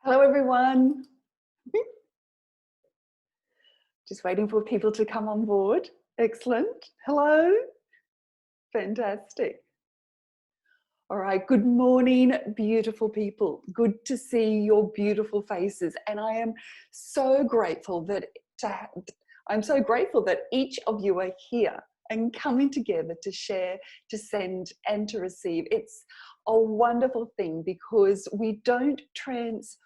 Hello, everyone. Just waiting for people to come on board. Excellent. Hello. Fantastic. All right. Good morning, beautiful people. Good to see your beautiful faces. And I am so grateful that each of you are here and coming together to share, to send, and to receive. It's a wonderful thing because we don't transform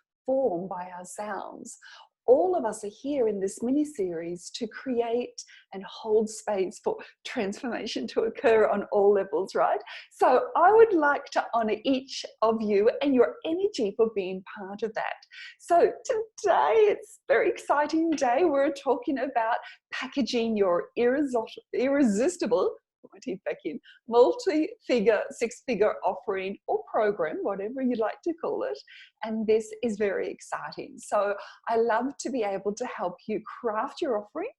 by ourselves. All of us are here in this mini series to create and hold space for transformation to occur on all levels, right? So I would like to honor each of you and your energy for being part of that. So today, it's a very exciting day. We're talking about packaging your irresistible, put my teeth back in, multi-figure, six-figure offering or program, whatever you like to call it. And this is very exciting. So I love to be able to help you craft your offering,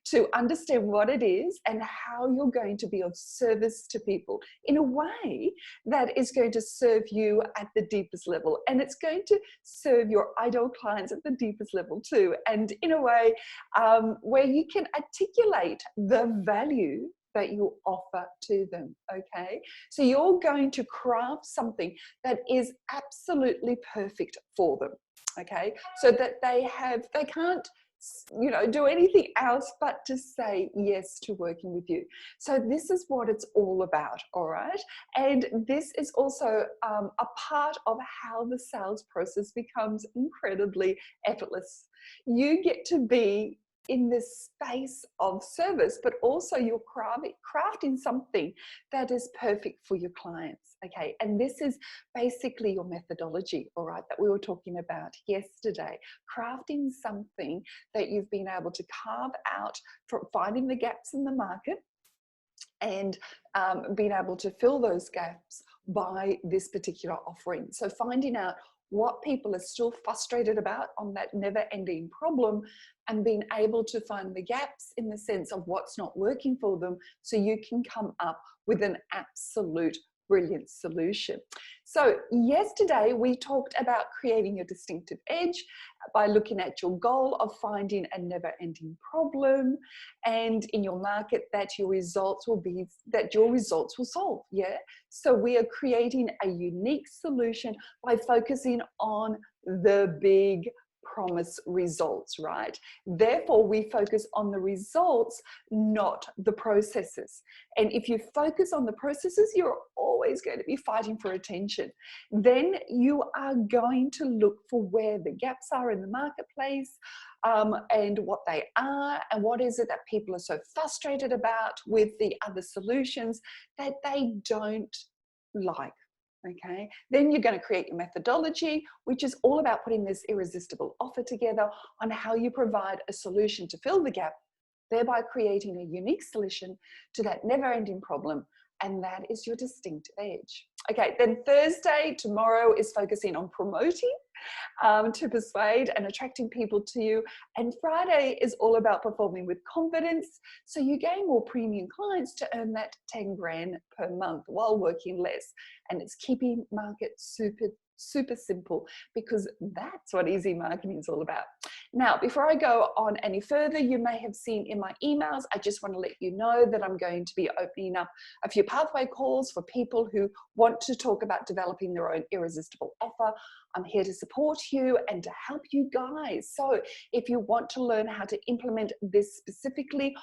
to understand what it is and how you're going to be of service to people in a way that is going to serve you at the deepest level. And it's going to serve your ideal clients at the deepest level too. And in a way where you can articulate the value that you offer to them, okay? So you're going to craft something that is absolutely perfect for them, okay? So that they can't, do anything else but to say yes to working with you. So this is what it's all about, all right? And this is also a part of how the sales process becomes incredibly effortless. You get to be in this space of service, but also you're crafting something that is perfect for your clients, okay? And this is basically your methodology, all right, that we were talking about yesterday. Crafting something that you've been able to carve out from finding the gaps in the market and being able to fill those gaps by this particular offering. So finding out what people are still frustrated about on that never-ending problem and being able to find the gaps in the sense of what's not working for them so you can come up with an absolute brilliant solution. So yesterday we talked about creating your distinctive edge by looking at your goal of finding a never-ending problem and in your market that your results will solve. Yeah. So we are creating a unique solution by focusing on the big promise results, right? Therefore, we focus on the results, not the processes. And if you focus on the processes, you're always going to be fighting for attention. Then you are going to look for where the gaps are in the marketplace and what they are and what is it that people are so frustrated about with the other solutions that they don't like. Okay, then you're going to create your methodology, which is all about putting this irresistible offer together on how you provide a solution to fill the gap, thereby creating a unique solution to that never-ending problem, and that is your distinctive edge. Okay, then Thursday, tomorrow, is focusing on promoting to persuade and attracting people to you. And Friday is all about performing with confidence. So you gain more premium clients to earn that 10 grand per month while working less. And it's keeping market super simple, because that's what easy marketing is all about. Now, before I go on any further, you may have seen in my emails, I just want to let you know that I'm going to be opening up a few pathway calls for people who want to talk about developing their own irresistible offer. I'm here to support you and to help you guys. So if you want to learn how to implement this specifically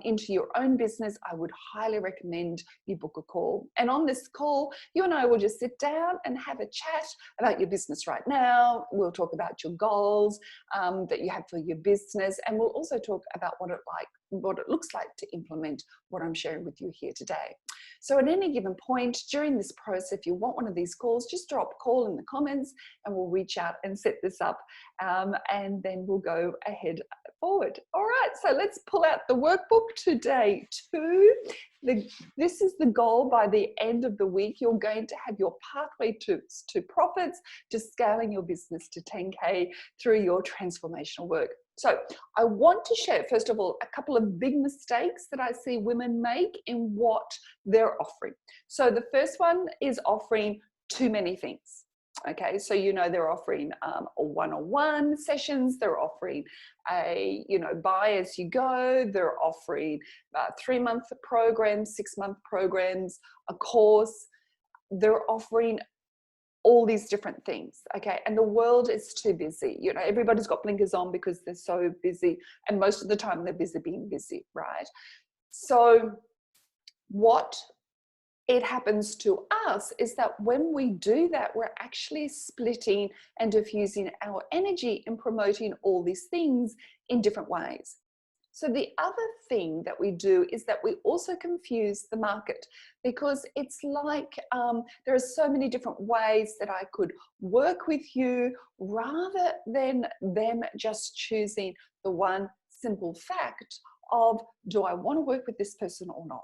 into your own business, I would highly recommend you book a call. And on this call, you and I will just sit down and have a chat about your business right now. We'll talk about your goals that you have for your business, and we'll also talk about what it looks like to implement what I'm sharing with you here today. So at any given point during this process, if you want one of these calls, just drop a call in the comments and we'll reach out and set this up, and then we'll go ahead forward. All right, so let's pull out the workbook today too. This is the goal. By the end of the week, you're going to have your pathway to profits, to scaling your business to 10K through your transformational work. So I want to share, first of all, a couple of big mistakes that I see women make in what they're offering. So the first one is offering too many things. Okay, so they're offering a one-on-one sessions, they're offering a buy as you go, they're offering 3-month programs, 6-month programs, a course. They're offering all these different things, okay? And the world is too busy. Everybody's got blinkers on because they're so busy, and most of the time they're busy being busy, right? So what it happens to us is that when we do that, we're actually splitting and diffusing our energy and promoting all these things in different ways. So the other thing that we do is that we also confuse the market, because it's like there are so many different ways that I could work with you, rather than them just choosing the one simple fact of, do I want to work with this person or not?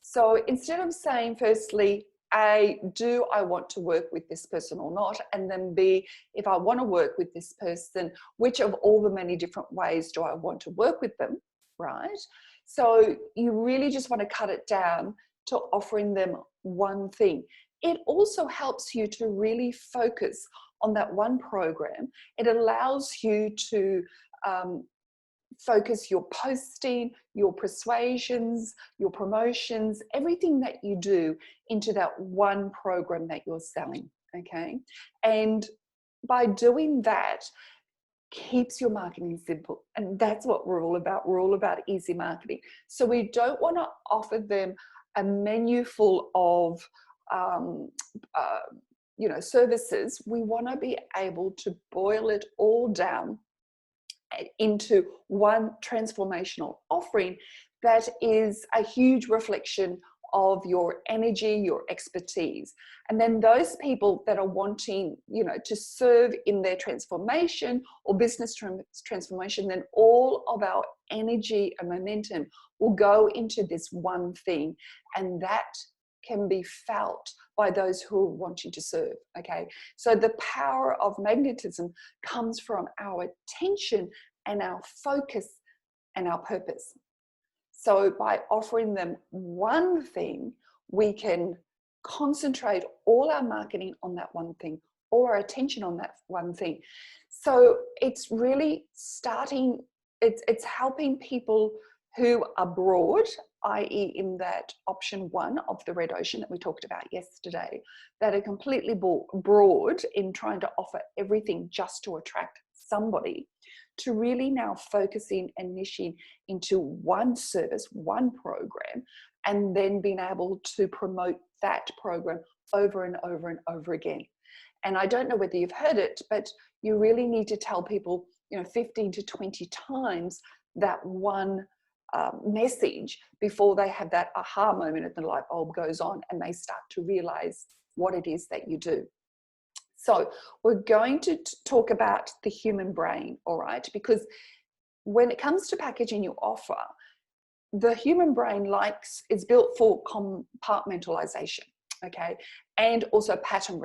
So instead of saying firstly, A, do I want to work with this person or not? And then B, if I want to work with this person, which of all the many different ways do I want to work with them, right? So you really just want to cut it down to offering them one thing. It also helps you to really focus on that one program. It allows you to focus your posting, your persuasions, your promotions, everything that you do into that one program that you're selling, okay? And by doing that, keeps your marketing simple. And that's what we're all about. We're all about easy marketing. So we don't want to offer them a menu full of services. We want to be able to boil it all down into one transformational offering that is a huge reflection of your energy, your expertise. And then those people that are wanting, to serve in their transformation or business transformation, then all of our energy and momentum will go into this one thing. And that can be felt by those who are wanting to serve, okay? So the power of magnetism comes from our attention and our focus and our purpose. So by offering them one thing, we can concentrate all our marketing on that one thing, all our attention on that one thing. So it's really it's helping people who are broad, i.e. in that option 1 of the red ocean that we talked about yesterday, that are completely broad in trying to offer everything just to attract somebody, to really now focusing and niching into one service, one program, and then being able to promote that program over and over and over again. And I don't know whether you've heard it, but you really need to tell people, 15 to 20 times that one message before they have that aha moment and the light bulb goes on and they start to realize what it is that you do. So we're going to talk about the human brain, all right? Because when it comes to packaging your offer, the human brain is built for compartmentalization, okay? And also pattern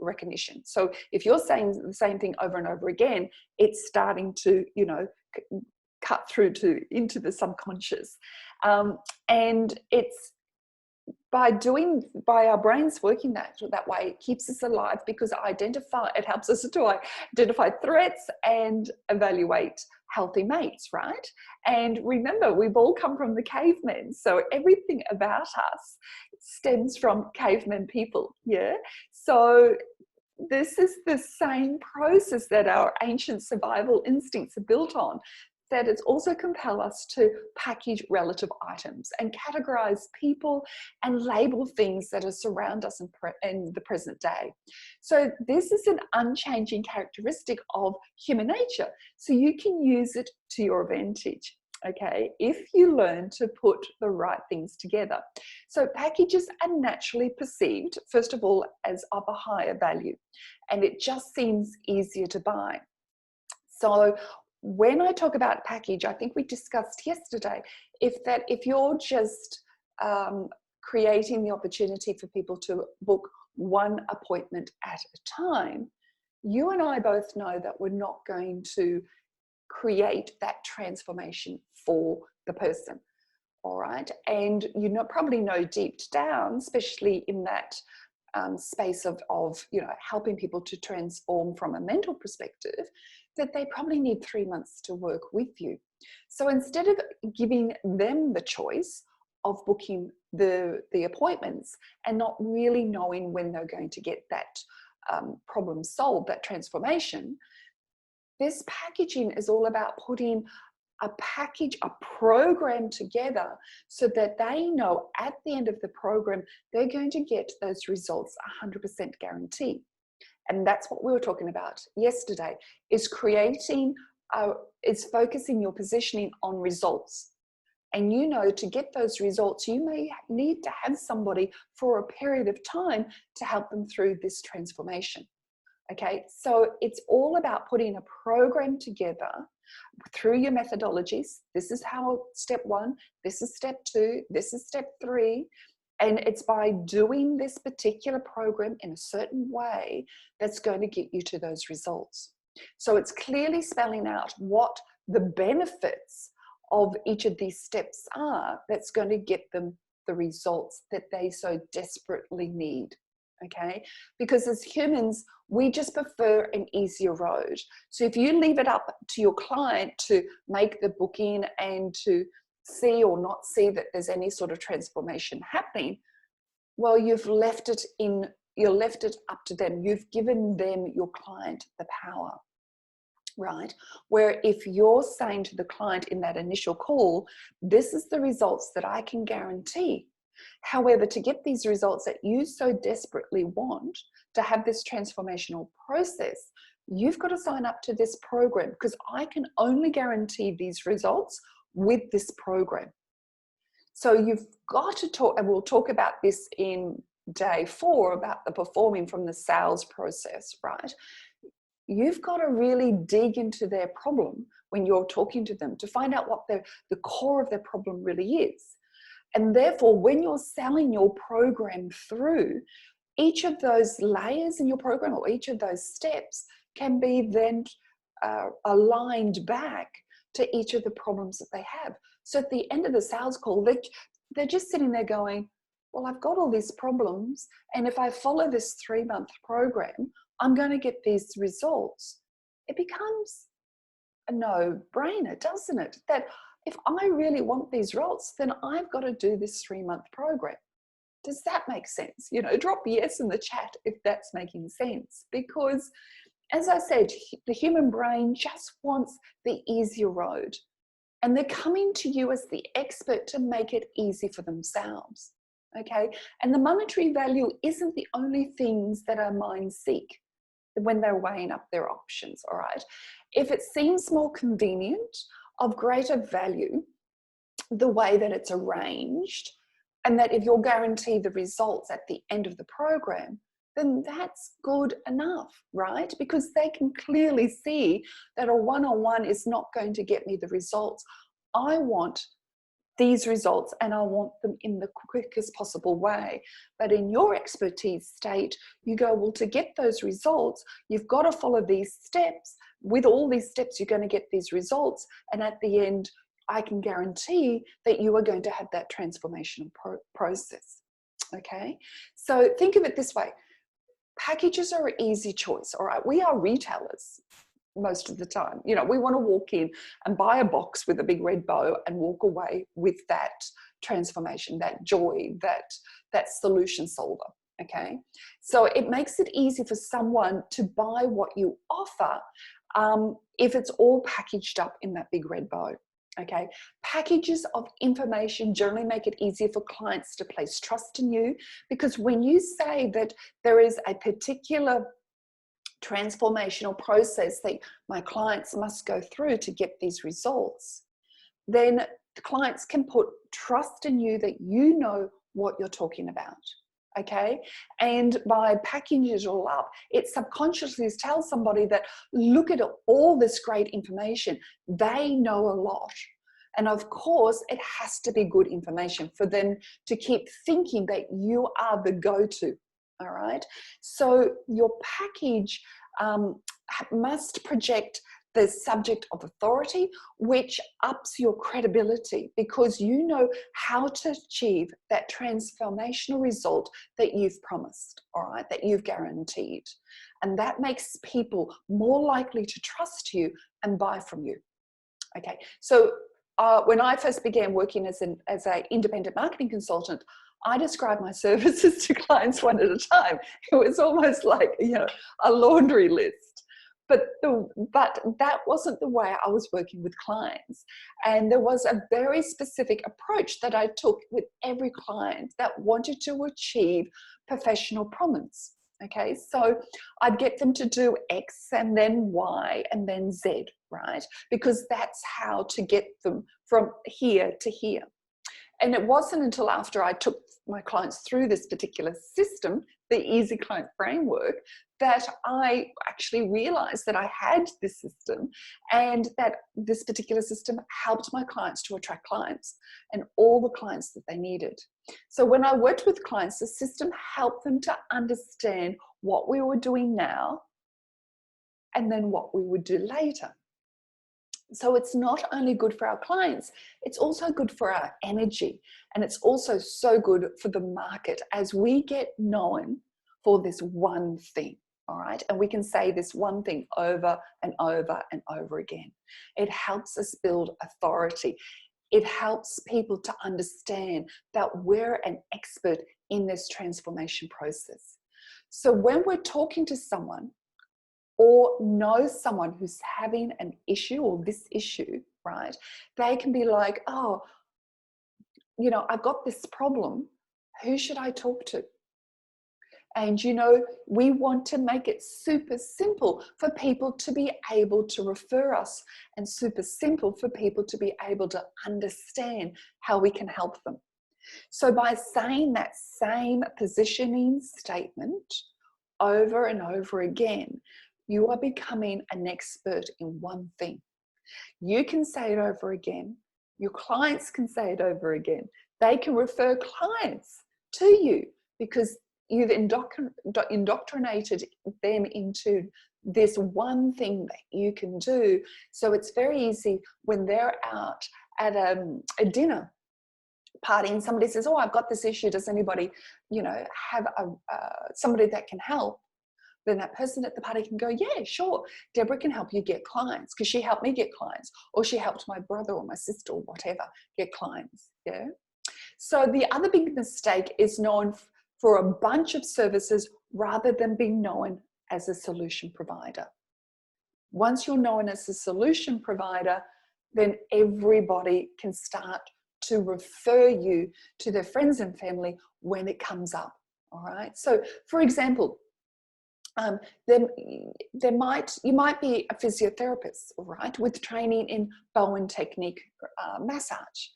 recognition. So if you're saying the same thing over and over again, it's starting to, cut through into the subconscious. And it's by our brains working that way, it keeps us alive, because it helps us to identify threats and evaluate healthy mates, right? And remember, we've all come from the cavemen, so everything about us stems from cavemen people, yeah? So this is the same process that our ancient survival instincts are built on, that it's also compel us to package relative items and categorize people and label things that are surround us in the present day. So this is an unchanging characteristic of human nature. So you can use it to your advantage, okay, if you learn to put the right things together. So packages are naturally perceived, first of all, as of a higher value, and it just seems easier to buy. So when I talk about package, I think we discussed yesterday, if you're just creating the opportunity for people to book one appointment at a time, you and I both know that we're not going to create that transformation for the person, all right? And probably know deep down, especially in that space of helping people to transform from a mental perspective, that they probably need 3 months to work with you. So instead of giving them the choice of booking the appointments and not really knowing when they're going to get that problem solved, that transformation, this packaging is all about putting a program together so that they know at the end of the program, they're going to get those results 100% guarantee. And that's what we were talking about yesterday, is focusing your positioning on results. And to get those results, you may need to have somebody for a period of time to help them through this transformation. Okay, so it's all about putting a program together through your methodologies. This is how step 1, this is step 2, this is step 3. And it's by doing this particular program in a certain way that's going to get you to those results. So it's clearly spelling out what the benefits of each of these steps are that's going to get them the results that they so desperately need. Okay, because as humans, we just prefer an easier road. So if you leave it up to your client to make the booking and to see or not see that there's any sort of transformation happening, well, you've left it up to them. You've given them, your client, the power, right? Where if you're saying to the client in that initial call, this is the results that I can guarantee. However, to get these results that you so desperately want, to have this transformational process, you've got to sign up to this program, because I can only guarantee these results with this program. So you've got to talk, and we'll talk about this in day 4, about the performing from the sales process, right? You've got to really dig into their problem when you're talking to them to find out what the core of their problem really is. And therefore, when you're selling your program through, each of those layers in your program, or each of those steps, can be then aligned back to each of the problems that they have. So at the end of the sales call, they're just sitting there going, well, I've got all these problems, and if I follow this 3-month program, I'm going to get these results. It becomes a no-brainer, doesn't it? That if I really want these results, then I've got to do this 3-month program. Does that make sense? Drop yes in the chat if that's making sense. Because, as I said, the human brain just wants the easier road. And they're coming to you as the expert to make it easy for themselves. Okay? And the monetary value isn't the only things that our minds seek when they're weighing up their options, all right? If it seems more convenient, of greater value, the way that it's arranged, and that if you're guaranteed the results at the end of the program, then that's good enough, right? Because they can clearly see that a one-on-one is not going to get me the results. I want these results, and I want them in the quickest possible way. But in your expertise state, you go, well, to get those results, you've got to follow these steps. With all these steps, you're going to get these results. And at the end, I can guarantee that you are going to have that transformational process. Okay? So think of it this way. Packages are an easy choice, all right? We are retailers most of the time. We want to walk in and buy a box with a big red bow and walk away with that transformation, that joy, that solution solver. Okay, so it makes it easy for someone to buy what you offer if it's all packaged up in that big red bow. Okay, packages of information generally make it easier for clients to place trust in you, because when you say that there is a particular transformational process that my clients must go through to get these results, then the clients can put trust in you that you know what you're talking about. Okay, and by packaging it all up, it subconsciously tells somebody that, look at all this great information, they know a lot. And of course, it has to be good information for them to keep thinking that you are the go-to. All right, so your package must project the subject of authority, which ups your credibility because you know how to achieve that transformational result that you've promised, all right, that you've guaranteed. And that makes people more likely to trust you and buy from you. Okay, so when I first began working as an independent marketing consultant, I described my services to clients one at a time. It was almost like, you know, a laundry list. But that wasn't the way I was working with clients. And there was a very specific approach that I took with every client that wanted to achieve professional prominence. Okay, so I'd get them to do X and then Y and then Z, right? Because that's how to get them from here to here. And it wasn't until after I took my clients through this particular system, the Easy Client Framework, that I actually realized that I had this system and that this particular system helped my clients to attract clients and all the clients that they needed. So when I worked with clients, the system helped them to understand what we were doing now and then what we would do later. So it's not only good for our clients, it's also good for our energy. And it's also so good for the market as we get known for this one thing, all right? And we can say this one thing over and over and over again. It helps us build authority. It helps people to understand that we're an expert in this transformation process. So when we're talking to someone, or know someone who's having an issue or this issue, right? They can be like, oh, you know, I've got this problem. Who should I talk to? And, you know, we want to make it super simple for people to be able to refer us and super simple for people to be able to understand how we can help them. So by saying that same positioning statement over and over again, you are becoming an expert in one thing. You can say it over again. Your clients can say it over again. They can refer clients to you because you've indoctrinated them into this one thing that you can do. So it's very easy when they're out at a dinner party and somebody says, oh, I've got this issue. Does anybody, you know, have somebody that can help? Then that person at the party can go, yeah, sure, Deborah can help you get clients because she helped me get clients, or she helped my brother or my sister or whatever get clients. Yeah. So the other big mistake is known for a bunch of services rather than being known as a solution provider. Once you're known as a solution provider, then everybody can start to refer you to their friends and family when it comes up. All right. So for example, you might be a physiotherapist, right, with training in Bowen technique massage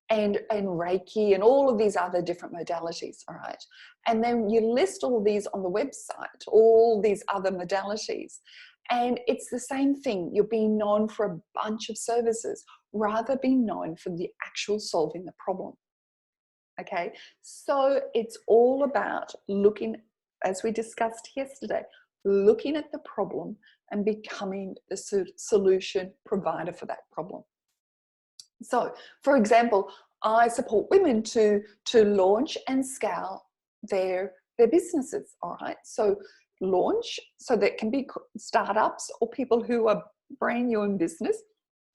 and Reiki and all of these other different modalities, all right? And then you list all these on the website, all these other modalities, and it's the same thing. You're being known for a bunch of services rather being known for the actual solving the problem, okay? So it's all about looking, as we discussed yesterday, looking at the problem and becoming the solution provider for that problem. So, for example, I support women to launch and scale their businesses, all right? So launch, so that can be startups or people who are brand new in business.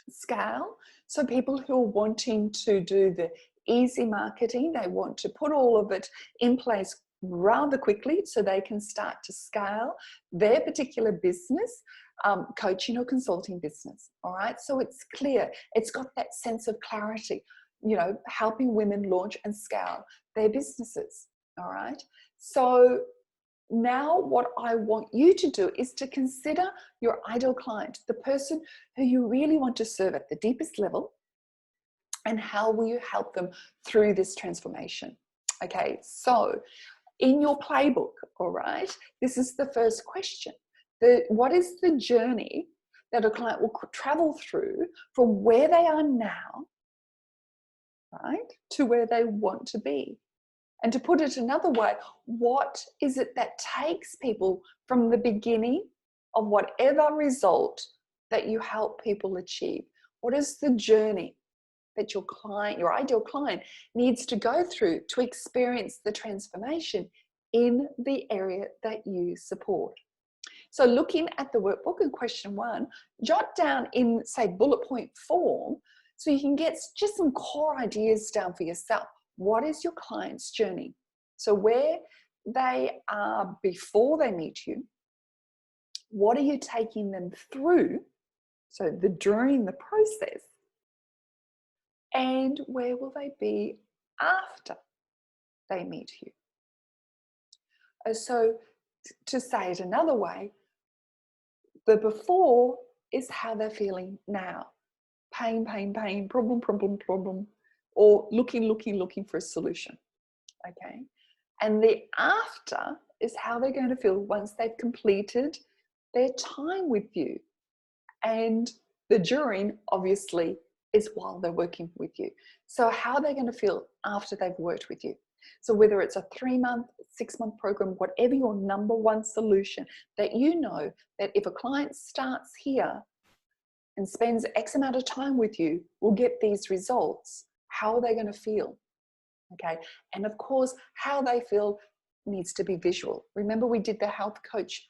Scale, so people who are wanting to do the easy marketing, they want to put all of it in place rather quickly so they can start to scale their particular business, coaching or consulting business. All right, so it's clear, it's got that sense of clarity, you know, helping women launch and scale their businesses. All right, so now what I want you to do is to consider your ideal client, the person who you really want to serve at the deepest level, and how will you help them through this transformation. Okay, so in your playbook, all right, this is the first question. What is the journey that a client will travel through from where they are now, right, to where they want to be? And to put it another way, what is it that takes people from the beginning of whatever result that you help people achieve? What is the journey that your client, your ideal client, needs to go through to experience the transformation in the area that you support? So looking at the workbook in question 1, jot down in, say, bullet point form, so you can get just some core ideas down for yourself. What is your client's journey? So where they are before they meet you, what are you taking them through? So during the process, and where will they be after they meet you? So to say it another way, the before is how they're feeling now. Pain, pain, pain, problem, problem, problem, or looking for a solution, okay? And the after is how they're going to feel once they've completed their time with you. And the during, obviously, is while they're working with you. So how are they going to feel after they've worked with you? So whether it's a 3-month, 6-month program, whatever your number one solution, that you know that if a client starts here and spends X amount of time with you, will get these results, how are they going to feel? Okay. And of course, how they feel needs to be visual. Remember, we did the health coach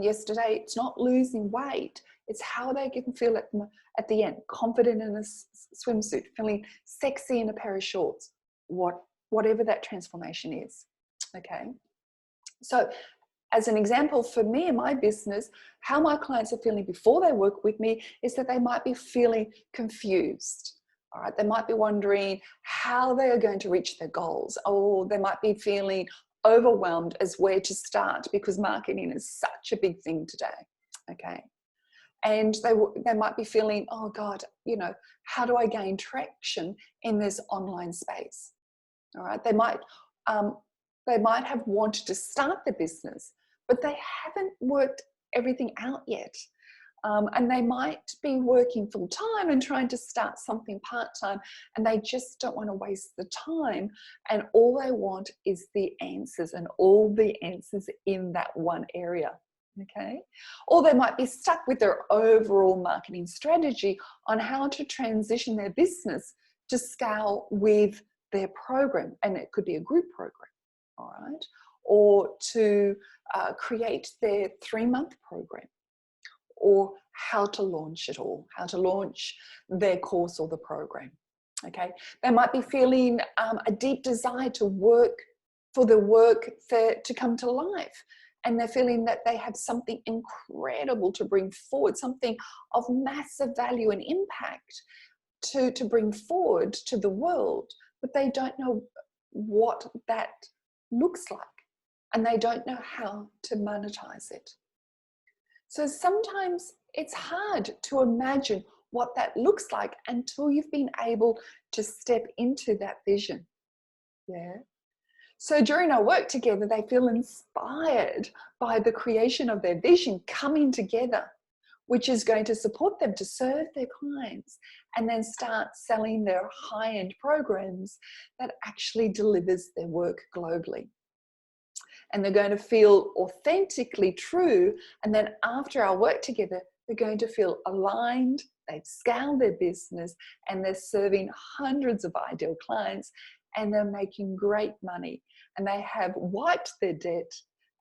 yesterday. It's not losing weight. It's how they can feel at the end, confident in a swimsuit, feeling sexy in a pair of shorts, whatever that transformation is. Okay. So as an example, for me in my business, how my clients are feeling before they work with me is that they might be feeling confused. All right, they might be wondering how they are going to reach their goals, or they might be feeling overwhelmed as where to start because marketing is such a big thing today. Okay. And they might be feeling, oh God, you know, how do I gain traction in this online space? All right. They might have wanted to start the business, but they haven't worked everything out yet. And they might be working full time and trying to start something part time, and they just don't want to waste the time. And all they want is the answers, and all the answers in that one area. Okay. Or they might be stuck with their overall marketing strategy on how to transition their business to scale with their program. And it could be a group program. All right. Or to create their 3-month program, or how to launch it all, how to launch their course or the program. Okay. They might be feeling a deep desire to work for the work to come to life. And they're feeling that they have something incredible to bring forward, something of massive value and impact to bring forward to the world, but they don't know what that looks like, and they don't know how to monetize it. So sometimes it's hard to imagine what that looks like until you've been able to step into that vision. Yeah. So during our work together, they feel inspired by the creation of their vision coming together, which is going to support them to serve their clients and then start selling their high-end programs that actually delivers their work globally. And they're going to feel authentically true. And then after our work together, they're going to feel aligned. They've scaled their business and they're serving hundreds of ideal clients, and they're making great money, and they have wiped their debt,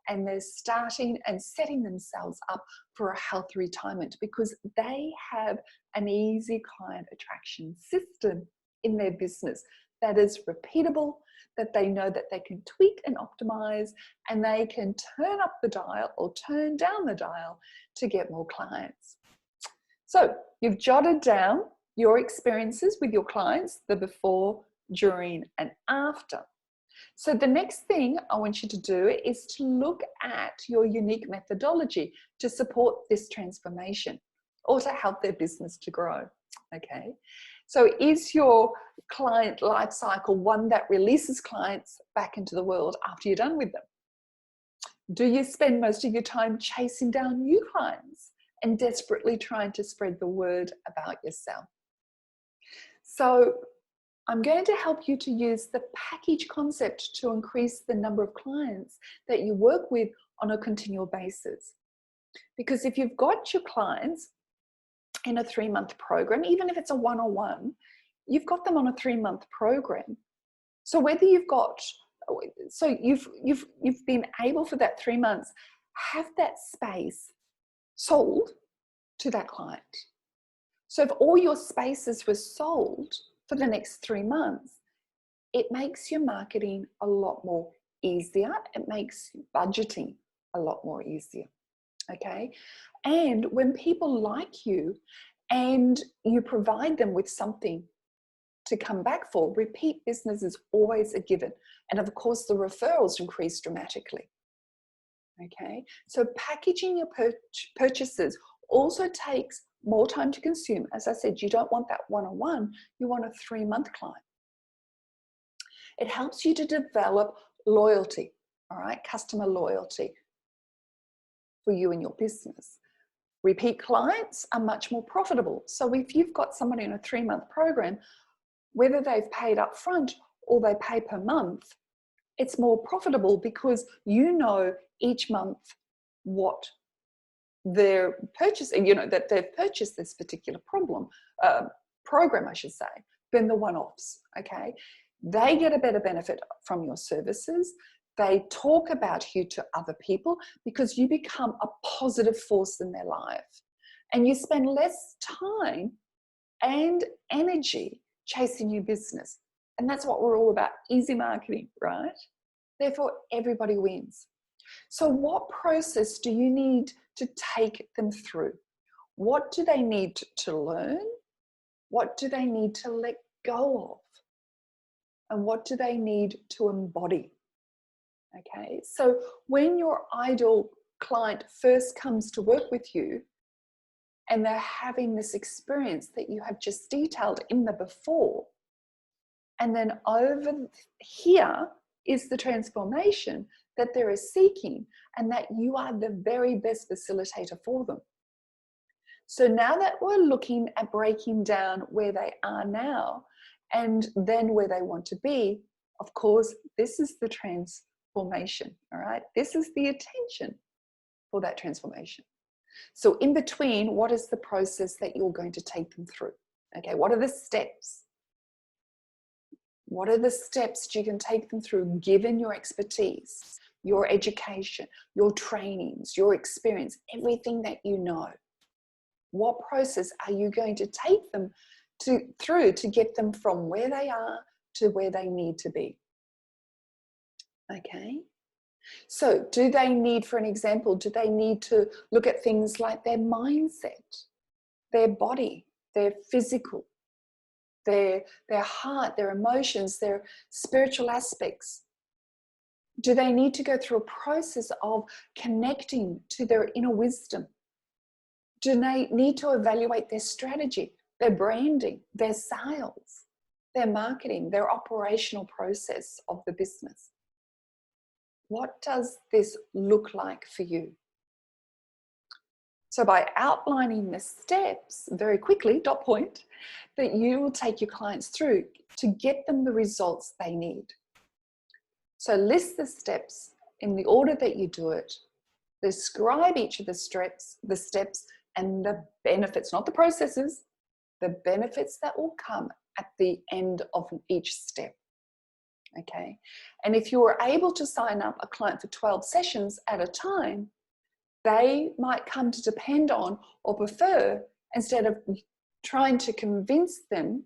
and they're starting and setting themselves up for a healthy retirement because they have an easy client attraction system in their business that is repeatable, that they know that they can tweak and optimize, and they can turn up the dial or turn down the dial to get more clients. So you've jotted down your experiences with your clients, the before, during, and after. So the next thing I want you to do is to look at your unique methodology to support this transformation or to help their business to grow. Okay. So is your client life cycle one that releases clients back into the world after you're done with them? Do you spend most of your time chasing down new clients and desperately trying to spread the word about yourself? So I'm going to help you to use the package concept to increase the number of clients that you work with on a continual basis. Because if you've got your clients in a 3-month program, even if it's a one-on-one, you've got them on a 3-month program. So whether you've been able for that 3 months, have that space sold to that client. So if all your spaces were sold for the next 3 months, it makes your marketing a lot more easier. It makes budgeting a lot more easier. Okay. And when people like you and you provide them with something to come back for, repeat business is always a given. And of course, the referrals increase dramatically. Okay. So packaging your purchases also takes more time to consume. As I said, you don't want that one-on-one, you want a 3-month client. It helps you to develop loyalty, all right, customer loyalty for you and your business. Repeat clients are much more profitable. So if you've got somebody in a 3-month program, whether they've paid up front or they pay per month, it's more profitable because you know each month what they're purchasing, you know, that they've purchased this particular program, I should say, than the one-offs, okay? They get a better benefit from your services. They talk about you to other people because you become a positive force in their life. And you spend less time and energy chasing your business. And that's what we're all about, easy marketing, right? Therefore, everybody wins. So what process do you need to take them through? What do they need to learn? What do they need to let go of? And what do they need to embody? Okay, so when your ideal client first comes to work with you and they're having this experience that you have just detailed in the before, and then over here is the transformation that they're seeking, and that you are the very best facilitator for them. So now that we're looking at breaking down where they are now and then where they want to be, of course, this is the transformation, all right? This is the attention for that transformation. So in between, what is the process that you're going to take them through? Okay, what are the steps? What are the steps you can take them through given your expertise, your education, your trainings, your experience, everything that you know? What process are you going to take them through to get them from where they are to where they need to be? Okay. So do they need, for an example, do they need to look at things like their mindset, their body, their physical, their heart, their emotions, their spiritual aspects? Do they need to go through a process of connecting to their inner wisdom? Do they need to evaluate their strategy, their branding, their sales, their marketing, their operational process of the business? What does this look like for you? So by outlining the steps very quickly, dot point, that you will take your clients through to get them the results they need. So list the steps in the order that you do it, describe each of the steps and the benefits, not the processes, the benefits that will come at the end of each step. Okay. And if you were able to sign up a client for 12 sessions at a time, they might come to depend on or prefer, instead of trying to convince them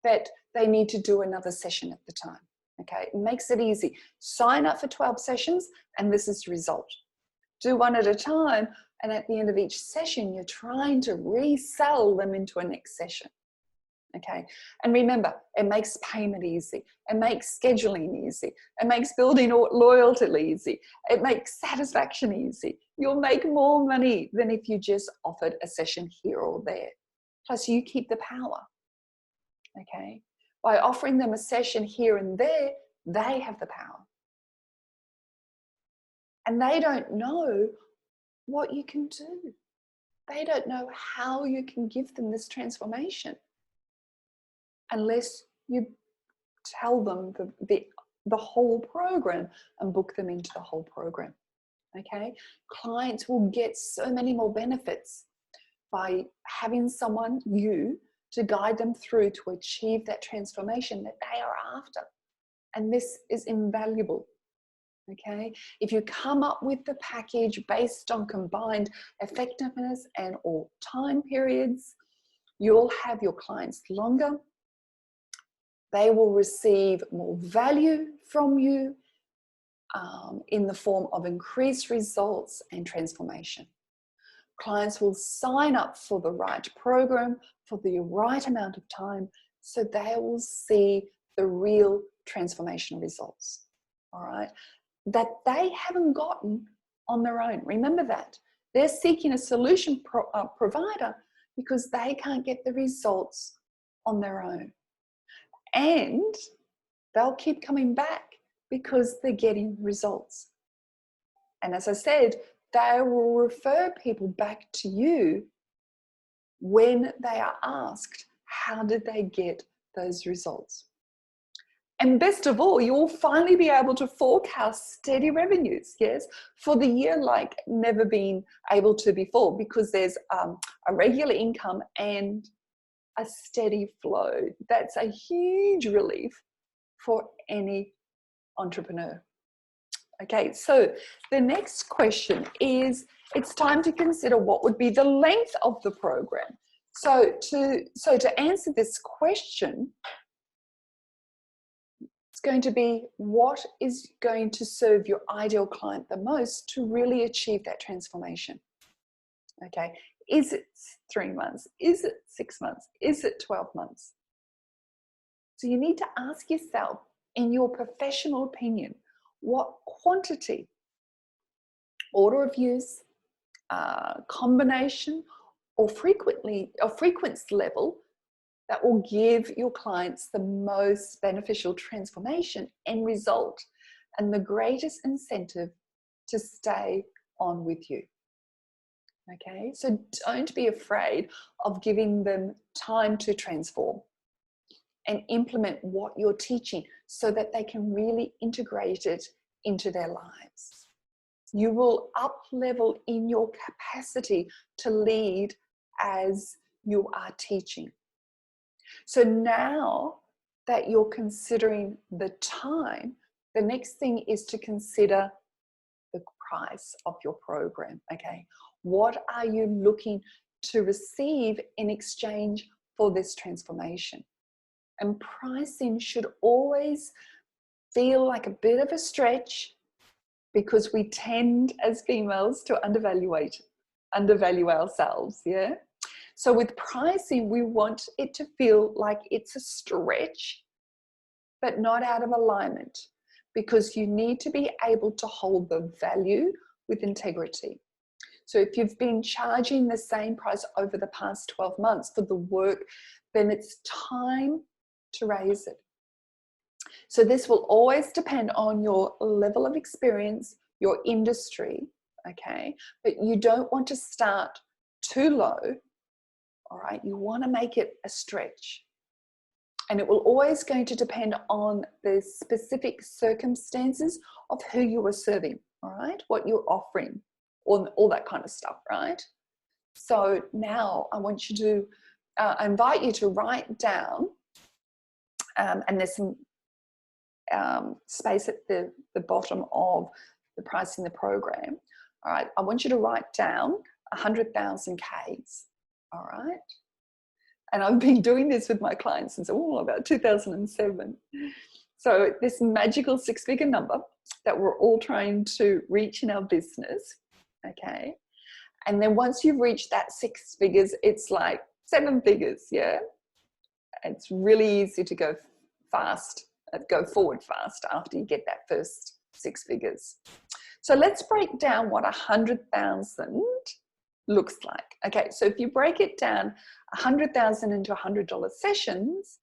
that they need to do another session at the time. Okay. It makes it easy. Sign up for 12 sessions and this is the result. Do one at a time, and at the end of each session, you're trying to resell them into a next session. Okay. And remember, it makes payment easy. It makes scheduling easy. It makes building loyalty easy. It makes satisfaction easy. You'll make more money than if you just offered a session here or there. Plus, you keep the power. Okay. By offering them a session here and there, they have the power. And they don't know what you can do. They don't know how you can give them this transformation unless you tell them the whole program and book them into the whole program. Okay? Clients will get so many more benefits by having someone, you, to guide them through to achieve that transformation that they are after. And this is invaluable. Okay, if you come up with the package based on combined effectiveness and or time periods, you'll have your clients longer. They will receive more value from you in the form of increased results and transformation. Clients will sign up for the right program for the right amount of time, so they will see the real transformational results. All right, that they haven't gotten on their own. Remember that. They're seeking a solution provider because they can't get the results on their own. And they'll keep coming back because they're getting results. And as I said, they will refer people back to you when they are asked, how did they get those results? And best of all, you will finally be able to forecast steady revenues, yes, for the year like never been able to before, because there's a regular income and a steady flow. That's a huge relief for any entrepreneur. Okay, so the next question is, it's time to consider what would be the length of the program. So to answer this question, it's going to be what is going to serve your ideal client the most to really achieve that transformation. Okay, is it 3 months? Is it 6 months? Is it 12 months? So you need to ask yourself, in your professional opinion, what quantity, order of use, combination, or frequency level that will give your clients the most beneficial transformation and result, and the greatest incentive to stay on with you. Okay, so don't be afraid of giving them time to transform and implement what you're teaching so that they can really integrate it into their lives. You will up level in your capacity to lead as you are teaching. So now that you're considering the time, the next thing is to consider the price of your program. Okay, what are you looking to receive in exchange for this transformation? And pricing should always feel like a bit of a stretch, because we tend as females to undervalue ourselves, yeah? So with pricing, we want it to feel like it's a stretch, but not out of alignment, because you need to be able to hold the value with integrity. So if you've been charging the same price over the past 12 months for the work, then it's time to raise it. So this will always depend on your level of experience, your industry, okay? But you don't want to start too low, all right? You want to make it a stretch. And it will always going to depend on the specific circumstances of who you are serving, all right? What you're offering, all that kind of stuff, right? So now I want you to, I invite you to write down, and there's some space at the bottom of the price in the program. All right, I want you to write down 100,000 Ks, all right? And I've been doing this with my clients since about 2007. So this magical 6-figure number that we're all trying to reach in our business, okay? And then once you've reached that 6 figures, it's like 7 figures, yeah? It's really easy to go forward fast after you get that first 6 figures. So let's break down what 100,000 looks like. Okay, so if you break it down, 100,000 into $100 sessions,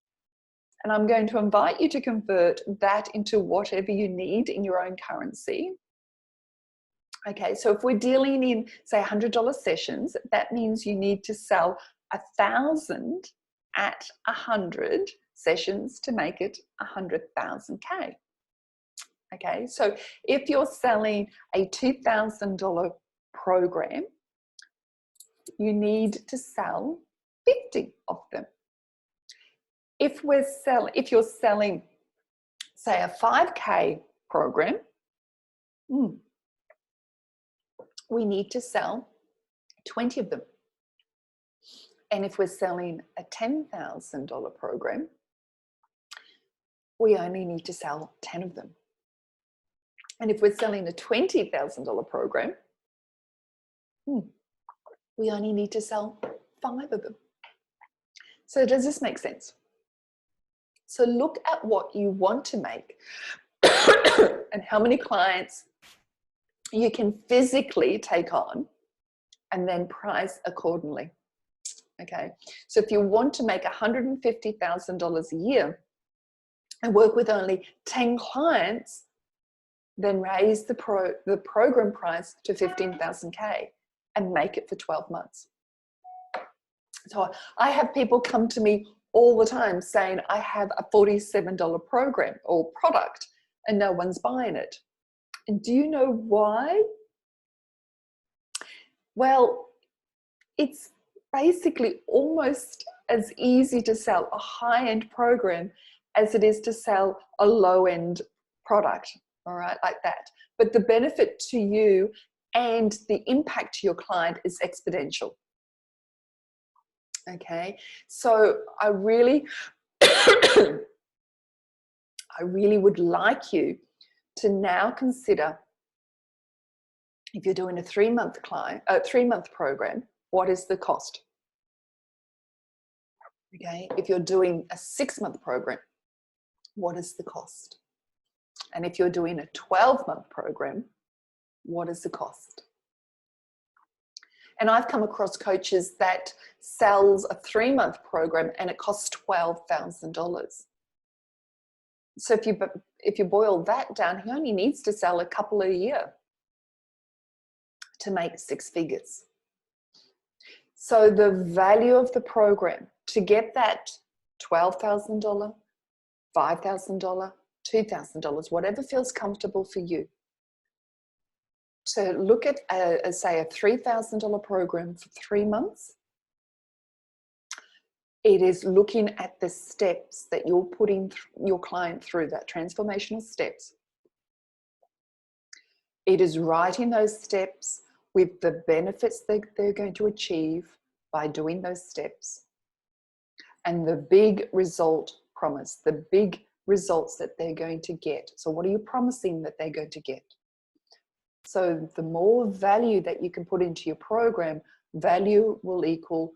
and I'm going to invite you to convert that into whatever you need in your own currency. Okay, so if we're dealing in, say, $100 sessions, that means you need to sell 1,000 at 100 sessions to make it 100,000 K. Okay, so if you're selling a $2,000 program, you need to sell 50 of them. If you're selling, say, a 5K program, we need to sell 20 of them. And if we're selling a $10,000 program, we only need to sell 10 of them. And if we're selling a $20,000 program, we only need to sell 5 of them. So does this make sense? So look at what you want to make and how many clients you can physically take on, and then price accordingly. Okay, so if you want to make $150,000 a year and work with only 10 clients, then raise the program price to 15,000K and make it for 12 months. So I have people come to me all the time saying, I have a $47 program or product and no one's buying it. And do you know why? Well, it's basically almost as easy to sell a high-end program as it is to sell a low-end product, all right, like that. But the benefit to you and the impact to your client is exponential. Okay, so I really would like you to now consider, if you're doing a 3-month program, what is the cost? Okay, if you're doing a 6-month program, what is the cost? And if you're doing a 12-month program, what is the cost? And I've come across coaches that sells a 3-month program and it costs $12,000. So if you boil that down, he only needs to sell a couple a year to make 6 figures. So the value of the program, to get that $12,000, $5,000, $2,000, whatever feels comfortable for you, to look at, say, a $3,000 program for 3 months, it is looking at the steps that you're putting your client through, that transformational steps. It is writing those steps with the benefits that they're going to achieve by doing those steps, and the big result promise, the big results that they're going to get. So what are you promising that they're going to get? So the more value that you can put into your program, value will equal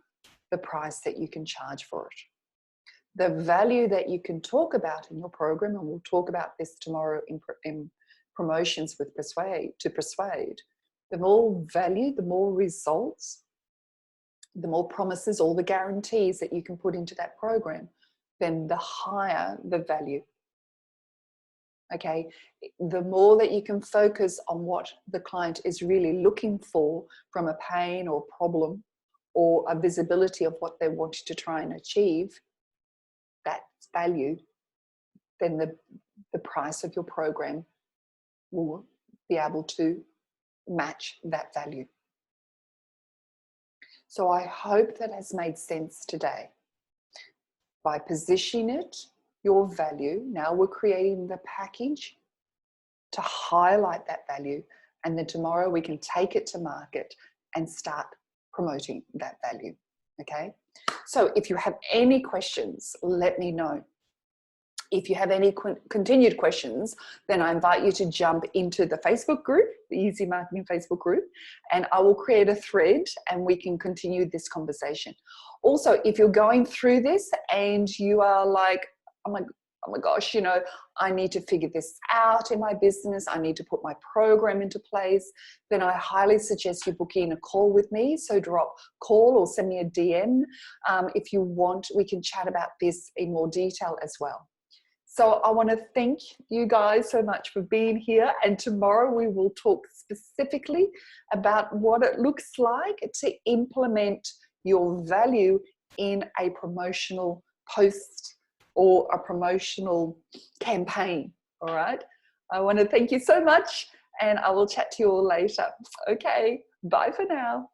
the price that you can charge for it. The value that you can talk about in your program, and we'll talk about this tomorrow in promotions with Persuade, the more value, the more results, the more promises, all the guarantees that you can put into that program, then the higher the value. Okay, the more that you can focus on what the client is really looking for from a pain or problem or a visibility of what they want to try and achieve, that value, then the price of your program will be able to match that value. So I hope that has made sense today. By positioning it, your value, now we're creating the package to highlight that value, and then tomorrow we can take it to market and start promoting that value. Okay, so if you have any questions, let me know. If you have any continued questions, then I invite you to jump into the Facebook group, the Easy Marketing Facebook group, and I will create a thread and we can continue this conversation. Also, if you're going through this and you are like, oh my gosh, you know, I need to figure this out in my business, I need to put my program into place, then I highly suggest you book in a call with me. So call or send me a DM. If you want, we can chat about this in more detail as well. So I want to thank you guys so much for being here, and tomorrow we will talk specifically about what it looks like to implement your value in a promotional post or a promotional campaign. All right. I want to thank you so much, and I will chat to you all later. Okay. Bye for now.